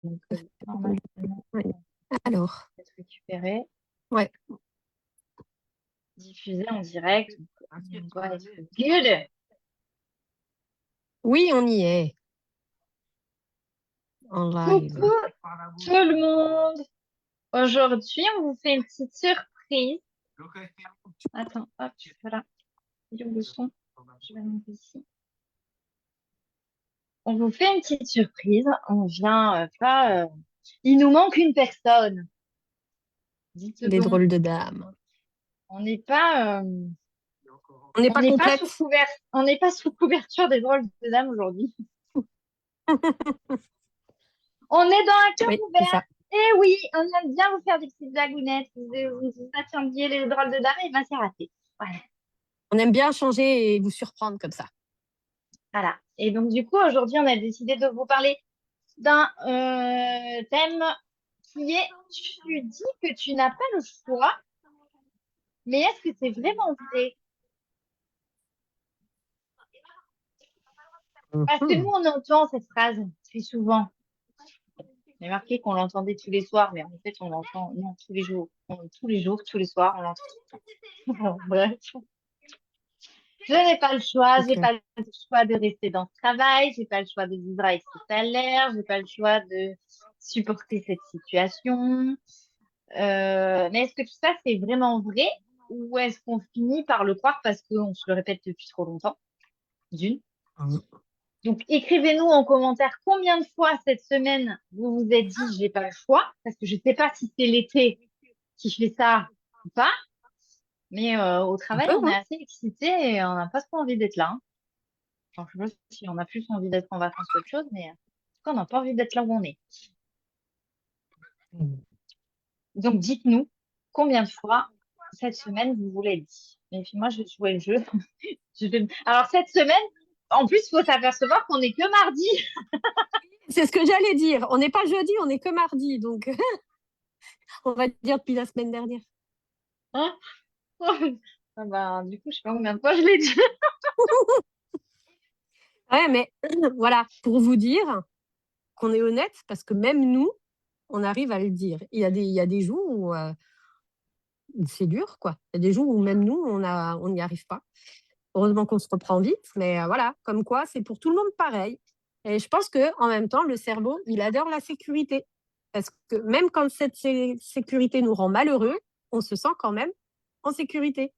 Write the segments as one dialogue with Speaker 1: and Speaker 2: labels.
Speaker 1: Donc, normalement,
Speaker 2: Ouais. Alors,
Speaker 1: être récupéré,
Speaker 2: ouais.
Speaker 1: diffusé en direct. On doit être good.
Speaker 2: Oui, on y est, en live.
Speaker 1: Coucou tout le monde. Aujourd'hui, on vous fait une petite surprise. Attends, hop, voilà. Il est où le son? Je vais le mettre ici. On vous fait une petite surprise. On vient pas. Il nous manque une personne. Dites
Speaker 2: Des
Speaker 1: donc.
Speaker 2: drôles de dames.
Speaker 1: On n'est pas.
Speaker 2: On n'est
Speaker 1: On
Speaker 2: pas
Speaker 1: n'est pas sous
Speaker 2: complète.
Speaker 1: couvert. On n'est pas sous couverture des drôles de dames aujourd'hui. On est dans un cœur
Speaker 2: Oui, c'est
Speaker 1: ouvert.
Speaker 2: ça.
Speaker 1: Et oui, on aime bien vous faire des petites blagounettes. Vous attendiez les drôles de dames et ben c'est raté. Voilà.
Speaker 2: On aime bien changer et vous surprendre comme ça.
Speaker 1: Voilà. Et donc, du coup, aujourd'hui, on a décidé de vous parler d'un thème qui est tu dis que tu n'as pas le choix, mais est-ce que c'est vraiment vrai? Parce que nous,
Speaker 2: Mhm.
Speaker 1: on entend cette phrase très souvent. Il est marqué qu'on l'entendait tous les soirs, mais en fait, on l'entend non, tous les jours. Tous les jours, tous les soirs, on l'entend tout le temps. Bref. Je n'ai pas le choix,
Speaker 2: C'est
Speaker 1: j'ai
Speaker 2: clair.
Speaker 1: pas le choix de rester dans ce travail, j'ai pas le choix de vivre avec ce salaire, j'ai pas le choix de supporter cette situation. Mais est-ce que tout ça, c'est vraiment vrai ou est-ce qu'on finit par le croire parce qu'on se le répète depuis trop longtemps, d'une.
Speaker 2: Mhm.
Speaker 1: Donc, écrivez-nous en commentaire combien de fois cette semaine vous vous êtes dit j'ai pas le choix, parce que je sais pas si c'est l'été qui fait ça ou pas, mais au
Speaker 2: Un
Speaker 1: travail,
Speaker 2: peu,
Speaker 1: on est
Speaker 2: hein.
Speaker 1: assez excités et on n'a pas trop envie d'être là, hein. Enfin, je sais pas si on a plus envie d'être en vacances qu'autre chose, mais en tout cas, on n'a pas envie d'être là où on est. Donc, dites-nous combien de fois cette semaine vous vous l'êtes dit. Et puis moi, je vais jouer le jeu. Alors, cette semaine, en plus, il faut s'apercevoir qu'on n'est que mardi.
Speaker 2: C'est ce que j'allais dire. On n'est pas jeudi, on n'est que mardi. Donc, on va dire depuis la semaine dernière.
Speaker 1: Hein. Ah bah, du coup, je sais pas combien de fois je l'ai dit.
Speaker 2: Ouais, mais voilà, pour vous dire qu'on est honnête, parce que même nous, on arrive à le dire. Il y a des jours où c'est dur, quoi. Il y a des jours où même nous, on n'y arrive pas. Heureusement qu'on se reprend vite, mais voilà, comme quoi, c'est pour tout le monde pareil. Et je pense que en même temps, le cerveau, il adore la sécurité. Parce que même quand cette sécurité nous rend malheureux, on se sent quand même en sécurité.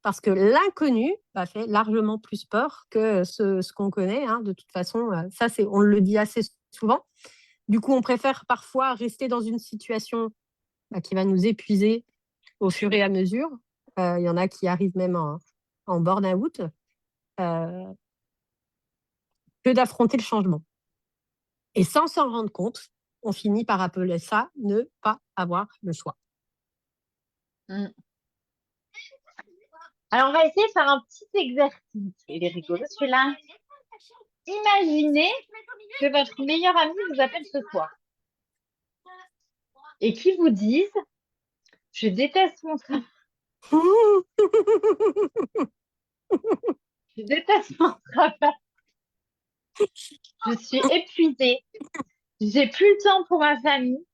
Speaker 2: Parce que l'inconnu fait largement plus peur que ce qu'on connaît, hein. De toute façon, ça, on le dit assez souvent. Du coup, on préfère parfois rester dans une situation qui va nous épuiser au fur et à mesure. Il y en a qui arrivent même en burn-out, euh, que d'affronter le changement. Et sans s'en rendre compte, on finit par appeler ça ne pas avoir le choix.
Speaker 1: Mm. Alors, on va essayer de faire un petit exercice. Il est rigolo celui-là. Imaginez que votre meilleur ami vous appelle ce soir et qui vous dise, je déteste mon travail, je déteste mon travail, je suis épuisée, j'ai plus le temps pour ma famille,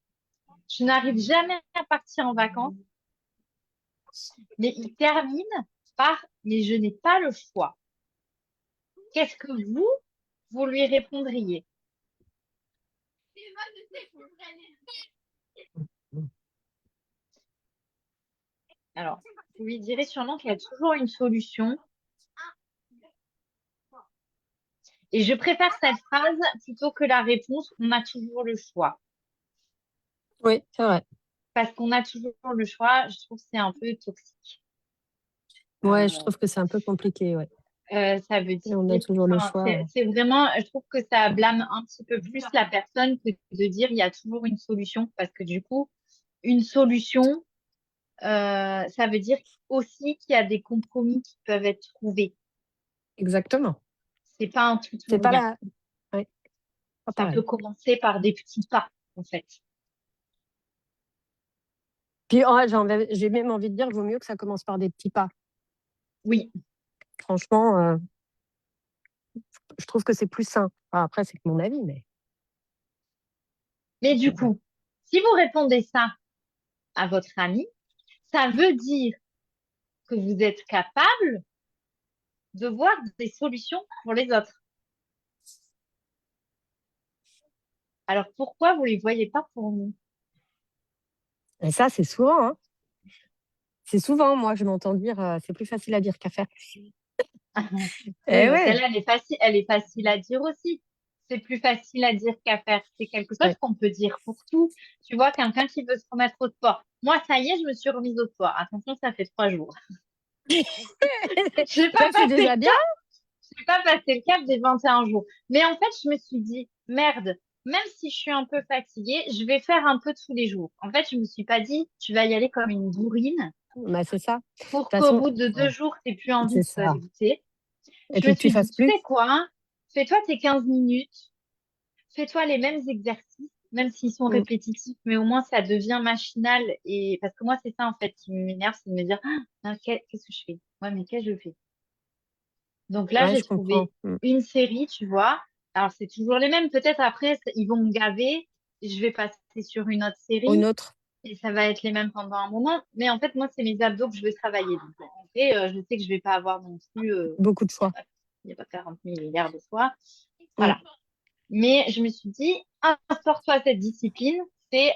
Speaker 1: je n'arrive jamais à partir en vacances, mais il termine par, mais je n'ai pas le choix. Qu'est-ce que vous lui répondriez? Alors, vous lui direz sûrement qu'il y a toujours une solution. Et je préfère cette phrase plutôt que la réponse, on a toujours le choix.
Speaker 2: Oui, c'est vrai.
Speaker 1: Parce qu'on a toujours le choix, je trouve que c'est un peu toxique.
Speaker 2: Ouais, je
Speaker 1: Euh,
Speaker 2: trouve que c'est un peu compliqué. Ouais.
Speaker 1: ça veut
Speaker 2: Et
Speaker 1: dire,
Speaker 2: on a toujours le
Speaker 1: enfin,
Speaker 2: choix.
Speaker 1: c'est vraiment, je trouve que ça blâme un petit peu plus la personne que de dire il y a toujours une solution. Parce que du coup, une solution, ça veut dire aussi qu'il y a des compromis qui peuvent être trouvés.
Speaker 2: Exactement.
Speaker 1: C'est pas un tout
Speaker 2: C'est
Speaker 1: ou
Speaker 2: pas
Speaker 1: rien.
Speaker 2: la. Ouais, pas
Speaker 1: Ça peut
Speaker 2: pareil.
Speaker 1: commencer par des petits pas, en fait.
Speaker 2: Puis j'ai même envie de dire, il vaut mieux que ça commence par des petits pas.
Speaker 1: Oui,
Speaker 2: Franchement, je trouve que c'est plus sain. Enfin, après, c'est que mon avis, mais.
Speaker 1: Mais du coup, si vous répondez ça à votre ami, ça veut dire que vous êtes capable de voir des solutions pour les autres. Alors pourquoi vous les voyez pas pour nous?
Speaker 2: Et ça, c'est souvent, hein. C'est souvent, moi, je m'entends dire, c'est plus facile à dire qu'à faire.
Speaker 1: Oui,
Speaker 2: Eh
Speaker 1: bah
Speaker 2: ouais,
Speaker 1: celle-là, elle est facile à dire aussi. C'est plus facile à dire qu'à faire. C'est quelque chose
Speaker 2: ouais.
Speaker 1: qu'on peut dire pour tout. Tu vois, quelqu'un qui veut se remettre au sport. Moi, ça y est, je me suis remise au sport. Attention, ça fait 3 jours. J'ai pas
Speaker 2: Bah, c'est
Speaker 1: passé
Speaker 2: déjà
Speaker 1: le
Speaker 2: bien.
Speaker 1: cap, j'ai pas passé le cap des 21 jours. Mais en fait, je me suis dit, merde, même si je suis un peu fatiguée, je vais faire un peu tous les jours. En fait, je me suis pas dit, tu vas y aller comme une bourrine
Speaker 2: Bah, c'est ça. De toute
Speaker 1: pour qu'au
Speaker 2: façon,
Speaker 1: bout de 2 jours, t'aies plus envie
Speaker 2: c'est
Speaker 1: de
Speaker 2: ça.
Speaker 1: goûter.
Speaker 2: Et
Speaker 1: Je
Speaker 2: puis
Speaker 1: me
Speaker 2: que tu
Speaker 1: suis dit,
Speaker 2: fasses
Speaker 1: tu
Speaker 2: plus.
Speaker 1: sais quoi, hein, fais-toi tes 15 minutes, fais-toi les mêmes exercices, même s'ils sont
Speaker 2: Mm.
Speaker 1: répétitifs, mais au moins ça devient machinal. Et parce que moi, c'est ça en fait qui m'énerve, c'est de me dire, ah, qu'est-ce que je fais? Ouais, mais qu'est-ce que je fais? Donc là,
Speaker 2: Ouais,
Speaker 1: j'ai
Speaker 2: je comprends.
Speaker 1: trouvé une série, tu vois. Alors, c'est toujours les mêmes. Peut-être après, ils vont me gaver. Je vais passer sur une autre
Speaker 2: Ou une
Speaker 1: série
Speaker 2: autre,
Speaker 1: et ça va être les mêmes pendant un moment. Mais en fait, moi, c'est mes abdos que je veux travailler. Donc, en fait, je sais que je vais pas avoir non plus,
Speaker 2: beaucoup de choix.
Speaker 1: il n'y a pas 40 000 milliards de fois.
Speaker 2: Mm.
Speaker 1: Voilà. Mais je me suis dit, instaure-toi cette discipline. C'est,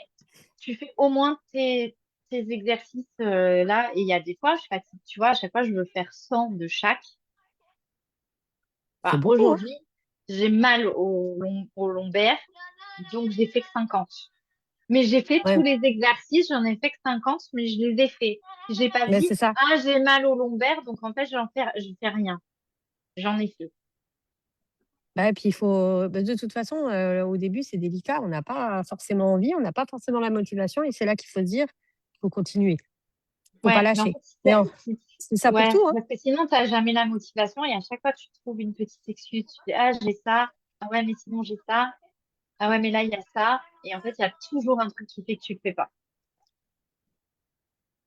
Speaker 1: tu fais au moins tes exercices là. Et il y a des fois, je fatigue. Tu vois, à chaque fois, je veux faire 100 de chaque.
Speaker 2: C'est
Speaker 1: Bah,
Speaker 2: beaucoup, hein.
Speaker 1: aujourd'hui, j'ai mal au lombaire, donc j'ai fait que 50. Mais j'ai fait tous
Speaker 2: Ouais,
Speaker 1: les exercices, j'en ai fait que 50, mais je les ai faits. J'ai pas
Speaker 2: mais
Speaker 1: dit,
Speaker 2: c'est ça.
Speaker 1: ah, j'ai mal au lombaire, donc en fait, je fais rien. J'en ai fait.
Speaker 2: Bah, et puis il faut bah, de toute façon, au début, c'est délicat. On n'a pas forcément envie, on n'a pas forcément la motivation et c'est là qu'il faut se dire: «Il faut continuer, il faut pas
Speaker 1: Ouais, mais en
Speaker 2: lâcher».
Speaker 1: fait,
Speaker 2: Mais en c'est ça pour
Speaker 1: ouais,
Speaker 2: tout, hein.
Speaker 1: parce que sinon, t'as jamais la motivation et à chaque fois, tu trouves une petite excuse. Tu dis, ah, j'ai ça. Ah ouais, mais sinon, j'ai ça. Ah ouais, mais là, il y a ça. Et en fait, il y a toujours un truc qui fait que tu le fais pas.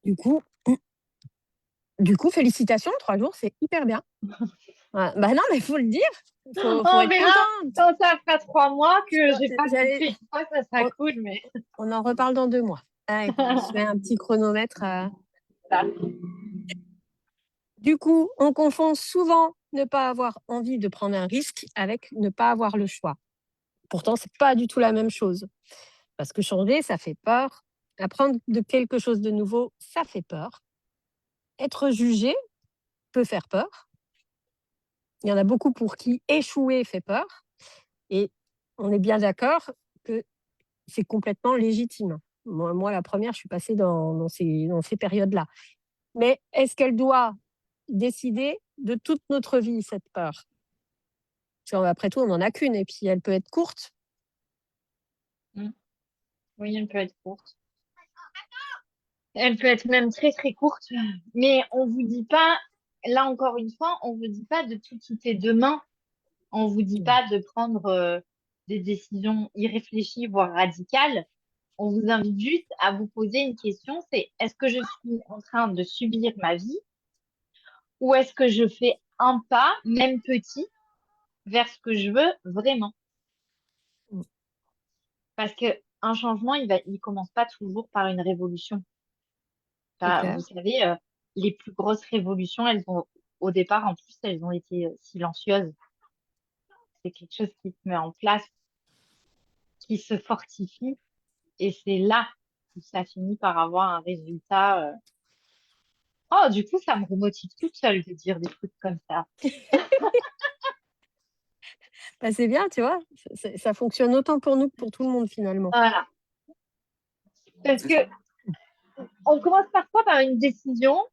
Speaker 2: Du coup du coup, félicitations, 3 jours, c'est hyper bien. Ouais, bah, non, mais il faut le dire, faut
Speaker 1: On
Speaker 2: être
Speaker 1: verra
Speaker 2: contente.
Speaker 1: quand ça fera 3 mois que
Speaker 2: Non,
Speaker 1: j'ai pas
Speaker 2: j'allais
Speaker 1: compté une fois, ça sera
Speaker 2: on
Speaker 1: cool, mais
Speaker 2: on en reparle dans 2 mois. Allez, on se met un petit chronomètre,
Speaker 1: ça.
Speaker 2: Du coup, on confond souvent ne pas avoir envie de prendre un risque avec ne pas avoir le choix. Pourtant, c'est pas du tout la même chose. Parce que changer, ça fait peur. Apprendre de quelque chose de nouveau, ça fait peur. Être jugé peut faire peur. Il y en a beaucoup pour qui échouer fait peur. Et on est bien d'accord que c'est complètement légitime. Moi, la première, je suis passée dans ces périodes-là. Mais est-ce qu'elle doit décider de toute notre vie, cette peur? Parce qu'après tout, on n'en a qu'une et puis elle peut être courte.
Speaker 1: Mm. Oui, elle peut être courte. Elle peut être même très très courte, mais on vous dit pas, là encore une fois, on vous dit pas de tout quitter demain. On vous dit
Speaker 2: Mmh.
Speaker 1: pas de prendre des décisions irréfléchies, voire radicales. On vous invite juste à vous poser une question, c'est est-ce que je suis en train de subir ma vie ou est-ce que je fais un pas, même petit, vers ce que je veux vraiment?
Speaker 2: Mmh.
Speaker 1: Parce que un changement, il commence pas toujours par une révolution.
Speaker 2: C'est
Speaker 1: Vous
Speaker 2: clair.
Speaker 1: savez, les plus grosses révolutions, au départ, en plus, elles ont été silencieuses. C'est quelque chose qui se met en place, qui se fortifie, et c'est là où ça finit par avoir un résultat. Oh, du coup, ça me remotive toute seule de dire des trucs comme ça.
Speaker 2: Bah, c'est bien, tu vois? Ça fonctionne autant pour nous que pour tout le monde finalement.
Speaker 1: Voilà. Parce que on commence parfois par une décision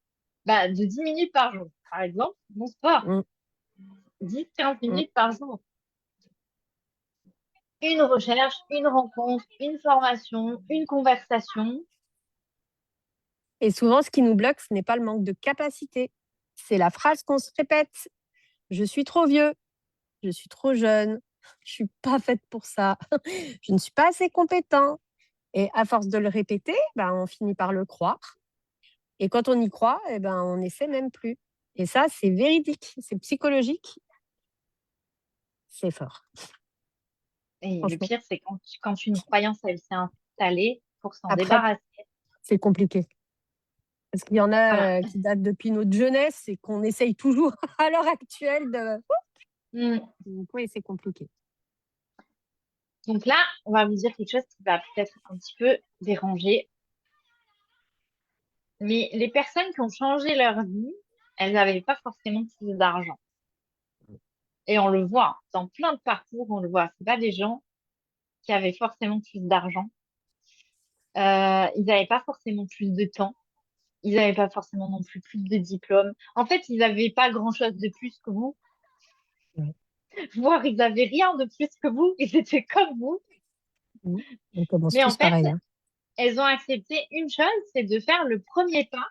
Speaker 1: bah, de 10 minutes par jour. Par exemple, mon sport,
Speaker 2: Mmh,
Speaker 1: 10-15
Speaker 2: mmh.
Speaker 1: minutes par jour. Une recherche, une rencontre, une formation, une conversation.
Speaker 2: Et souvent, ce qui nous bloque, ce n'est pas le manque de capacité. C'est la phrase qu'on se répète: «Je suis trop vieux, je suis trop jeune, je suis pas faite pour ça, je ne suis pas assez compétent». Et à force de le répéter, ben, on finit par le croire. Et quand on y croit, eh ben, on n'essaie même plus. Et ça, c'est véridique, c'est psychologique, c'est fort.
Speaker 1: Et le
Speaker 2: franchement.
Speaker 1: pire, c'est quand une croyance, elle s'est installée, pour s'en
Speaker 2: Après,
Speaker 1: débarrasser.
Speaker 2: c'est compliqué. Parce qu'il y en
Speaker 1: Voilà.
Speaker 2: a qui datent depuis notre jeunesse et qu'on essaye toujours à l'heure actuelle de.
Speaker 1: Mm.
Speaker 2: Donc, oui, c'est compliqué.
Speaker 1: Donc là, on va vous dire quelque chose qui va peut-être un petit peu déranger. Mais les personnes qui ont changé leur vie, elles n'avaient pas forcément plus d'argent. Et on le voit dans plein de parcours, on le voit. C'est pas des gens qui avaient forcément plus d'argent. Ils n'avaient pas forcément plus de temps. Ils n'avaient pas forcément non plus de diplômes. En fait, ils n'avaient pas grand-chose de plus que vous.
Speaker 2: Ouais.
Speaker 1: Voire, ils n'avaient rien de plus que vous. Ils étaient comme vous.
Speaker 2: On commence
Speaker 1: Mais en
Speaker 2: tous
Speaker 1: fait,
Speaker 2: pareil. Hein.
Speaker 1: elles ont accepté une chose, c'est de faire le premier pas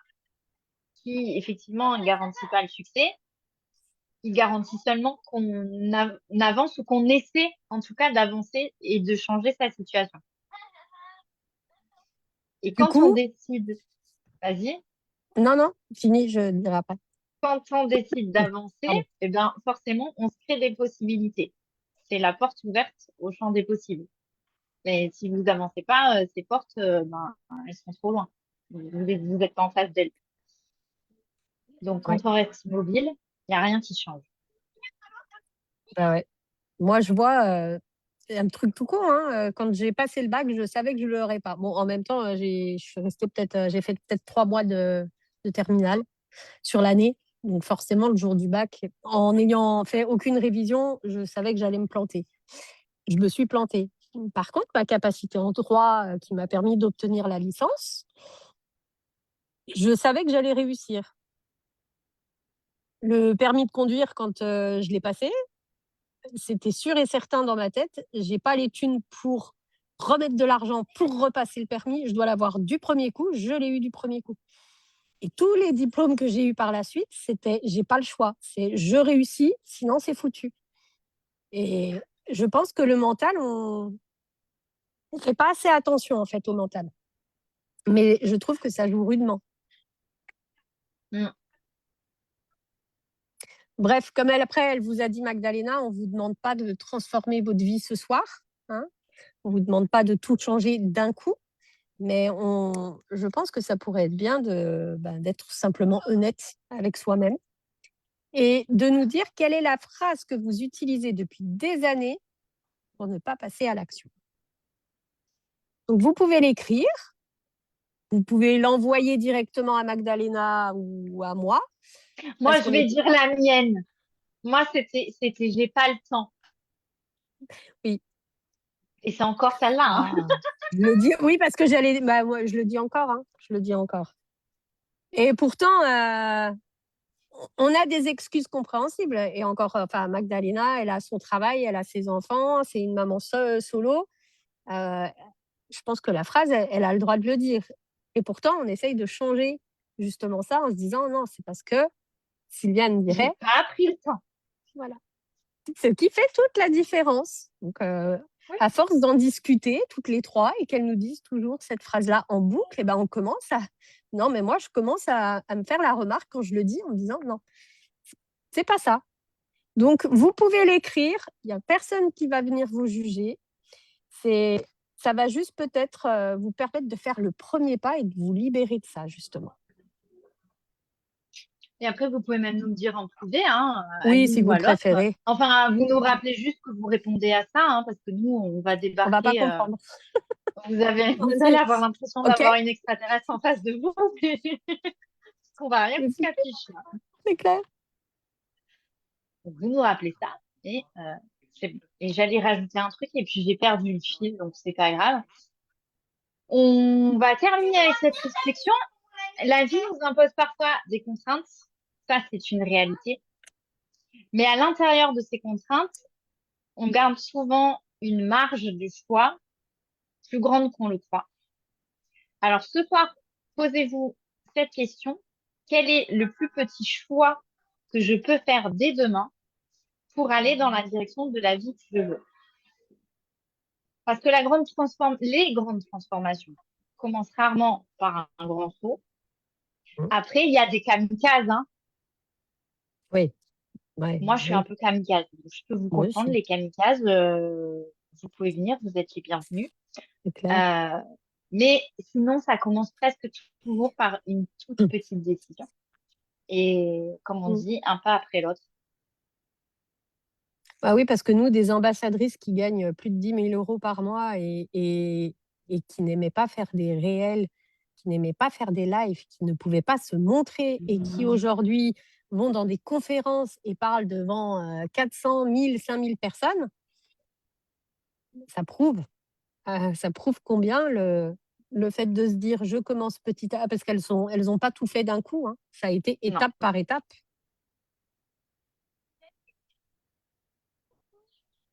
Speaker 1: qui, effectivement, ne garantit pas le succès. Il garantit seulement qu'on avance ou qu'on essaie, en tout cas, d'avancer et de changer sa situation. Et
Speaker 2: Du
Speaker 1: quand on
Speaker 2: coup,
Speaker 1: décide, vas-y,
Speaker 2: non, non, fini, je ne dirai pas.
Speaker 1: quand on décide d'avancer,
Speaker 2: Pardon.
Speaker 1: eh bien, forcément, on se crée des possibilités. C'est la porte ouverte au champ des possibles. Mais si vous avancez pas, ces portes, ben, elles sont trop loin. Vous êtes pas en face d'elles. Donc,
Speaker 2: Ouais.
Speaker 1: quand on reste immobile, il n'y a rien qui change.
Speaker 2: Bah ouais. Moi, je vois, c'est un truc tout con. Hein, quand j'ai passé le bac, je savais que je ne l'aurais pas. Bon, en même temps, je suis restée j'ai fait peut-être 3 mois de terminale sur l'année. Donc, forcément, le jour du bac, en n'ayant fait aucune révision, je savais que j'allais me planter. Je me suis plantée. Par contre, ma capacité en droit, qui m'a permis d'obtenir la licence, je savais que j'allais réussir. Le permis de conduire, quand je l'ai passé, c'était sûr et certain dans ma tête. J'ai pas les thunes pour remettre de l'argent pour repasser le permis. Je dois l'avoir du premier coup. Je l'ai eu du premier coup. Et tous les diplômes que j'ai eus par la suite, c'était j'ai pas le choix. C'est je réussis, sinon c'est foutu. Et je pense que le mental, on ne fait pas assez attention en fait au mental. Mais je trouve que ça joue rudement.
Speaker 1: Mm.
Speaker 2: Bref, comme elle vous a dit, Magdalena, on ne vous demande pas de transformer votre vie ce soir. Hein, on ne vous demande pas de tout changer d'un coup. Mais je pense que ça pourrait être bien d'être simplement honnête avec soi-même et de nous dire quelle est la phrase que vous utilisez depuis des années pour ne pas passer à l'action. Donc, vous pouvez l'écrire, vous pouvez l'envoyer directement à Magdalena ou à moi,
Speaker 1: Moi,
Speaker 2: parce
Speaker 1: je
Speaker 2: qu'on est.
Speaker 1: vais dire la mienne. Moi, c'était, j'ai pas le temps.
Speaker 2: Oui,
Speaker 1: Et c'est encore celle-là, hein.
Speaker 2: ah, je le dis, oui, parce que moi, je le dis encore, hein, je le dis encore. Et pourtant, on a des excuses compréhensibles. Et encore, enfin, Magdalena, elle a son travail, elle a ses enfants, c'est une maman solo. Euh, je pense que la phrase, elle a le droit de le dire. Et pourtant, on essaye de changer justement ça en se disant non, c'est parce que Sylviane
Speaker 1: J'ai
Speaker 2: dirait,
Speaker 1: pas pris le temps.
Speaker 2: voilà. Ce qui fait toute la différence. Donc,
Speaker 1: Oui.
Speaker 2: à force d'en discuter toutes les trois et qu'elles nous disent toujours cette phrase-là en boucle, et ben on commence à. Non, mais moi, je commence à me faire la remarque quand je le dis en me disant non, c'est pas ça. Donc, vous pouvez l'écrire. Il n'y a personne qui va venir vous juger. Ça va juste peut-être vous permettre de faire le premier pas et de vous libérer de ça, justement.
Speaker 1: Et après, vous pouvez même nous le dire en privé, hein, à
Speaker 2: Oui, si
Speaker 1: l'une ou
Speaker 2: vous
Speaker 1: à l'autre.
Speaker 2: préférez.
Speaker 1: Enfin, vous nous rappelez juste que vous répondez à ça, hein, parce que nous, on va
Speaker 2: On ne va pas
Speaker 1: débarquer.
Speaker 2: comprendre.
Speaker 1: Vous allez avoir l'impression
Speaker 2: OK,
Speaker 1: d'avoir une extraterrestre en face de vous, parce qu'on va rien vous capiche, là.
Speaker 2: c'est clair.
Speaker 1: Donc, vous nous rappelez ça, et c'est bon. Et j'allais rajouter un truc, et puis j'ai perdu le fil, donc c'est pas grave. On va terminer avec cette réflexion. La vie nous impose parfois des contraintes, ça c'est une réalité. Mais à l'intérieur de ces contraintes, on garde souvent une marge de choix plus grande qu'on le croit. Alors ce soir, posez-vous cette question. Quel est le plus petit choix que je peux faire dès demain pour aller dans la direction de la vie que je veux? Parce que les grandes transformations commencent rarement par un grand saut. Après, il y a des kamikazes, hein.
Speaker 2: Oui, ouais,
Speaker 1: Moi, je suis un
Speaker 2: oui,
Speaker 1: peu kamikaze. Donc, je peux vous
Speaker 2: moi
Speaker 1: comprendre,
Speaker 2: aussi.
Speaker 1: les kamikazes. vous pouvez venir, vous êtes les bienvenus.
Speaker 2: c'est clair.
Speaker 1: Euh, mais sinon, ça commence presque toujours par une toute
Speaker 2: Mm.
Speaker 1: petite décision. Et comme on
Speaker 2: Mm.
Speaker 1: dit, un pas après l'autre.
Speaker 2: Bah oui, parce que nous, des ambassadrices qui gagnent plus de 10 000 € par mois et qui n'aimaient pas faire des réels, qui n'aimaient pas faire des lives, qui ne pouvaient pas se montrer et qui aujourd'hui vont dans des conférences et parlent devant 400, 1000, 5000 personnes, ça prouve, ça prouve combien le fait de se dire je commence petit à petit, parce elles ont pas tout fait d'un coup, hein, ça a été
Speaker 1: Non.
Speaker 2: étape par étape.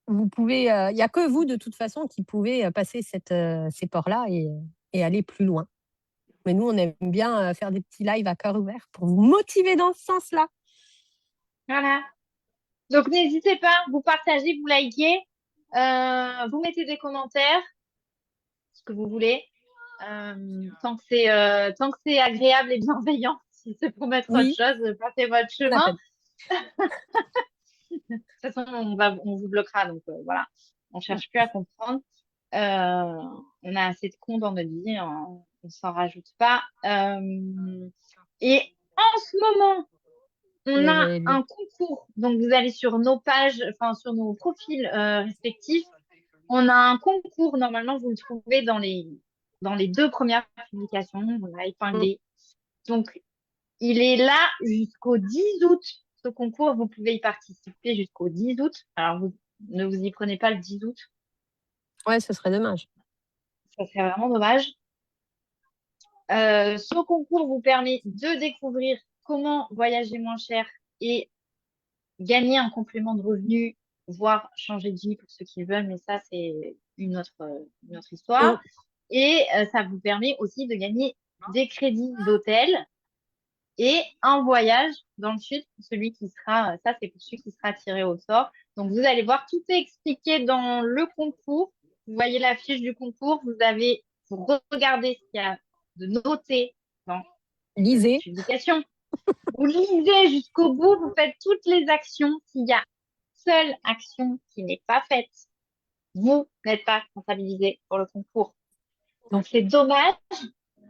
Speaker 2: Vous pouvez, il n'y a que vous de toute façon qui pouvez passer ces ports-là et aller plus loin. Mais nous, on aime bien faire des petits lives à cœur ouvert pour vous motiver dans ce sens-là.
Speaker 1: Voilà. Donc, n'hésitez pas, vous partagez, vous likez, vous mettez des commentaires, ce que vous voulez. Tant que c'est agréable et bienveillant, si c'est pour mettre autre
Speaker 2: Oui,
Speaker 1: chose, passez votre
Speaker 2: la
Speaker 1: chemin.
Speaker 2: peine.
Speaker 1: De toute façon, on vous bloquera, donc voilà. On cherche plus à comprendre. On a assez de cons dans notre vie, on s'en rajoute pas. Et en ce moment, on a un concours. Donc, vous allez sur nos pages, enfin, sur nos profils respectifs. On a un concours. Normalement, vous le trouvez dans les deux premières publications. On l'a épinglé. Donc, il est là jusqu'au 10 août. Ce concours, vous pouvez y participer jusqu'au 10 août. Alors, vous ne vous y prenez pas le 10 août.
Speaker 2: Ouais, ce serait dommage.
Speaker 1: Ça serait vraiment dommage. Ce concours vous permet de découvrir comment voyager moins cher et gagner un complément de revenu, voire changer de vie pour ceux qui veulent, mais ça, c'est une autre histoire. Et ça vous permet aussi de gagner des crédits d'hôtel et un voyage dans le sud pour celui qui sera, ça c'est pour celui qui sera tiré au sort. Donc vous allez voir, tout est expliqué dans le concours. Vous voyez la fiche du concours, vous regardez ce qu'il y a de noté dans la
Speaker 2: Lisez.
Speaker 1: publication. Vous lisez jusqu'au bout, vous faites toutes les actions. S'il y a seule action qui n'est pas faite, vous n'êtes pas comptabilisé pour le concours. Donc c'est dommage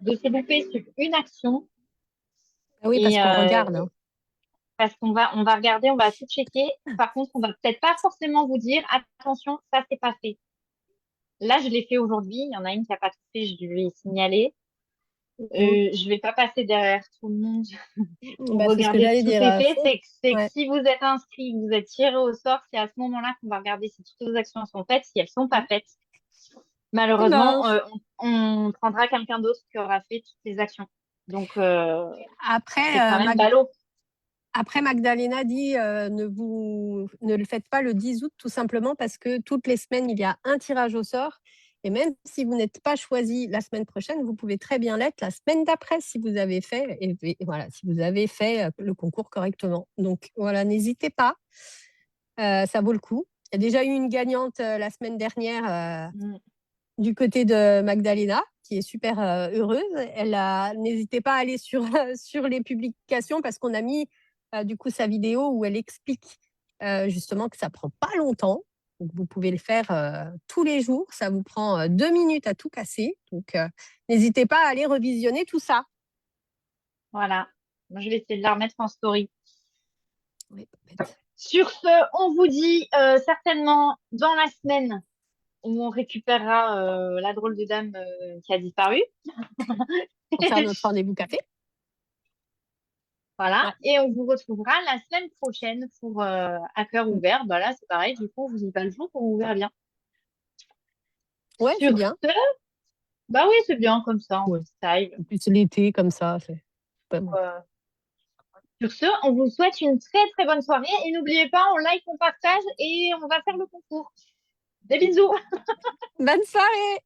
Speaker 1: de se louper sur une action
Speaker 2: Ah oui, parce
Speaker 1: et
Speaker 2: qu'on regarde, hein.
Speaker 1: parce on va regarder, on va tout checker. Par contre, on va peut-être pas forcément vous dire attention, ça c'est pas fait. Là, je l'ai fait aujourd'hui. Il y en a une qui a pas tout fait, je lui ai signalé. Je vais pas passer derrière tout le monde pour
Speaker 2: Bah, c'est ce que
Speaker 1: regarder
Speaker 2: j'allais
Speaker 1: si tout
Speaker 2: dire.
Speaker 1: est fait. C'est que
Speaker 2: Ouais.
Speaker 1: si vous êtes inscrit, que vous êtes tiré au sort, c'est à ce moment-là qu'on va regarder si toutes vos actions sont faites. Si elles sont pas faites,
Speaker 2: Eh ben,
Speaker 1: malheureusement, on prendra quelqu'un d'autre qui aura fait toutes les actions. Donc, c'est
Speaker 2: après,
Speaker 1: quand même ballot.
Speaker 2: après, Magdalena dit ne le faites pas le 10 août, tout simplement parce que toutes les semaines, il y a un tirage au sort. Et même si vous n'êtes pas choisi la semaine prochaine, vous pouvez très bien l'être la semaine d'après si vous avez fait, et voilà, si vous avez fait le concours correctement. Donc voilà, n'hésitez pas, ça vaut le coup. Il y a déjà eu une gagnante la semaine dernière
Speaker 1: Mm.
Speaker 2: du côté de Magdalena, qui est super heureuse. N'hésitez pas à aller sur, sur les publications parce qu'on a mis du coup sa vidéo où elle explique justement que ça prend pas longtemps. Donc vous pouvez le faire tous les jours. Ça vous prend 2 minutes à tout casser. Donc n'hésitez pas à aller revisionner tout ça.
Speaker 1: Voilà. Moi, je vais essayer de la remettre en story.
Speaker 2: Oui, pas bête.
Speaker 1: Sur ce, on vous dit certainement dans la semaine où on récupérera la drôle de dame qui a disparu.
Speaker 2: Pour faire notre rendez-vous café.
Speaker 1: Voilà.
Speaker 2: Ouais,
Speaker 1: Et on vous retrouvera la semaine prochaine pour à cœur ouvert. Bah là, c'est pareil. Du coup, on vous dit pas le jour, on vous verra bien.
Speaker 2: ouais, c'est
Speaker 1: Sur
Speaker 2: bien.
Speaker 1: ce, bah oui, c'est bien comme ça, en
Speaker 2: Ouais.
Speaker 1: freestyle.
Speaker 2: En plus, l'été, comme ça, c'est pas mal.
Speaker 1: Euh, sur ce, on vous souhaite une très très bonne soirée et n'oubliez pas, on like, on partage et on va faire le concours. Des bisous!
Speaker 2: Bonne soirée!